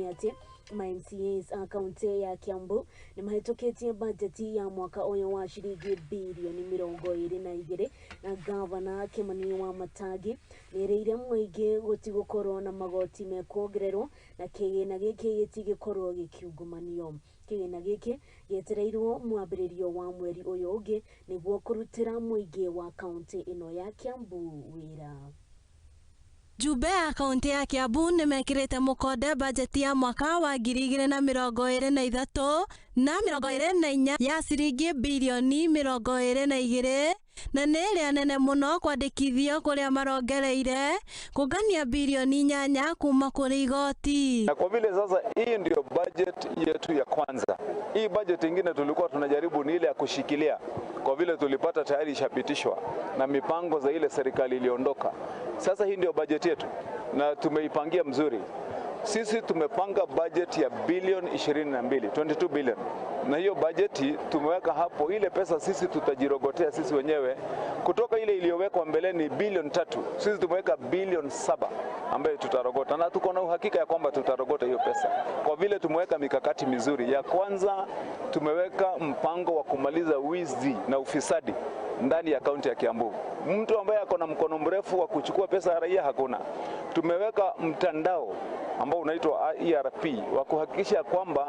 ni ati MCAs Kaunti ya Kiambu nimahitukitie bajeti ya mwaka uyu wa ciringi bilioni 22 na gavana Kimani wa Matangi nieriirre mwingi gutigukorwo na magoti mekuongererwo na kigina giki gitigukorwo gikiungumanio. Kigina giki gietereirio mwabiririo wa mweri uyu ungi niguo kurutira mwingi wa kaunti ino ya Kiambu wira. Jube ya Kaunti ya Kiambu nimekirite mukonde bajeti ya mwaka wa 2023 na 2024 ya ciringi bilioni 22 na nĩrĩa nene muno kwandĩkithio kuria marongereire kugania bilioni 8 kuma kũrĩ igoti. Na kwa vile sasa hii ndio budget yetu ya kwanza. Hii budget nyingine tulikuwa tunajaribu ni ile ya kushikilia kwa vile tulipata tayari ishapitishwa na mipango za ile serikali iliondoka. Sasa hii ndio budget yetu na tumeipangia mzuri. Sisi tumepanga budget ya bilioni 22 billion. Na hiyo budget tumeweka hapo ile pesa sisi tutajirogotea sisi wenyewe kutoka ile iliyowekwa mbeleni bilioni 3. Sisi tumeweka bilioni 7 ambayo tutarogota na tuko na uhakika ya kwamba tutarogota hiyo pesa. Kwa vile tumeweka mikakati mizuri. Ya kwanza tumeweka mpango wa kumaliza wizi na ufisadi ndani ya kaunti ya Kiambu. Mtu ambaye ako na mkono mrefu wa kuchukua pesa ya raia hakuna. Tumeweka mtandao ambao unaitwa ERP wa kuhakikisha kwamba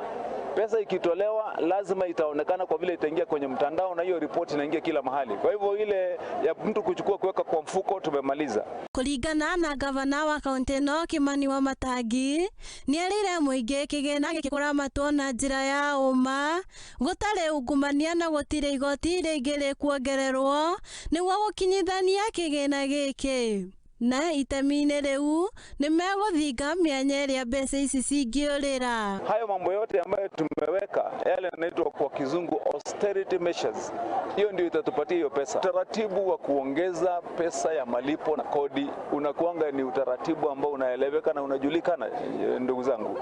pesa ikitolewa lazima itaonekana kwa vile itaingia kwenye mtandao na hiyo report inaingia kila mahali. Kwa hivyo ile ya mtu kuchukua kuweka kwa mfuko tumemaliza. Kuringana na gavana wa kaunti no Kimani wa Matangi nieriirre mwingi kigina gikuramatwo na njira ya uma gutari ungumania na gutire igoti ringi rikuongererwo niguo gukinyithania kigina giki. Na itemi-inĩ rĩu nimeguthinga mĩanya ĩrĩa mbeca ici cingiũrĩra. Hayo mambo yote ambayo tumeweka yale yanaitwa kwa kizungu austerity measures. Hiyo ndio itatupatia hiyo pesa. Utaratibu wa kuongeza pesa ya malipo na kodi unakuanga ni utaratibu ambao unaeleweka na unajulikana, ndugu zangu.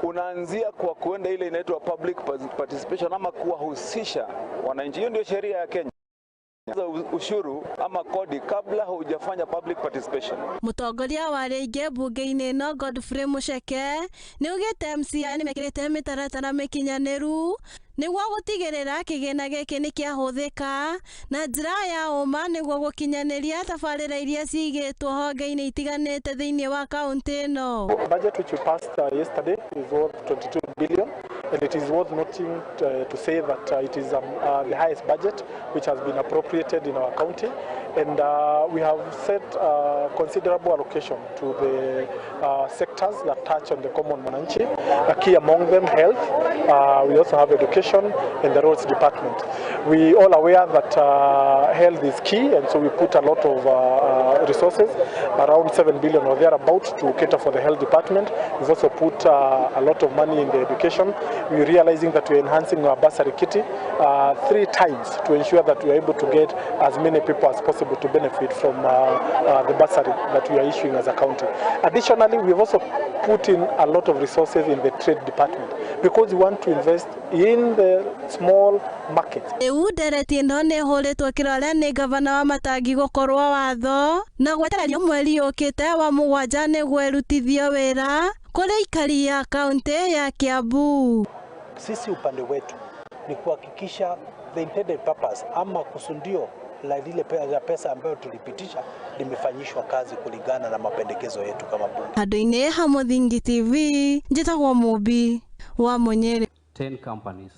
Unaanzia kwa kuenda ile inaitwa public participation ama kuwahusisha wananchi. Hiyo ndio sheria ya Kenya. Ushuru ama kodi kabla hujafanya public participation. Mutongoria wa rĩngĩ bunge-inĩ no Godfrey Muceke nĩ ugĩte MCA nĩmekĩrĩte mĩtaratara mĩkinyanĩru nĩguo gũtigĩrĩra kĩgĩna gĩkĩ nĩ kĩahũthĩka na njĩra ya ũma nĩguo gũkinyanĩria tabarĩra iria ciigĩtwo honge-inĩ itiganĩte thĩinĩ wa kaunti ĩno. Budget which we passed yesterday is worth 22 billion and it is worth noting to say that it is the highest budget which has been appropriated in our county, and we have set considerable allocation to the sectors that touch on the common mananchi, key among them health. We also have education and the roads department. We all aware that health is key, and so we put a lot of resources, around 7 billion or thereabout, to cater for the health department. We've also put a lot of money in the education. We're realizing that we're enhancing our bursary kitty 3 times to ensure that we are able to get as many people as possible to benefit from the bursary that we are issuing as a county. Additionally, we've also put in a lot of resources in the trade department because we want to invest in the small markets. Ndereti ĩno nĩ ĩhũrĩtwo kĩrore nĩ gavana wa Matangi gũkorwo watho na gwetererio mweri ũkĩte wa 7 nĩguo ĩrutithio wĩra kũrĩ ikari ya kaunti ya Kiambu. Sisi upande wetu ni kuhakikisha the intended purpose ama kusundio la lile pesa ambayo tulipitisha limefanyishwa kazi kulingana na mapendekezo yetu kama bunge. Handũ-inĩ ha Mũthingi TV njĩtagwo Mũmbi wa Munyeri. 10 companies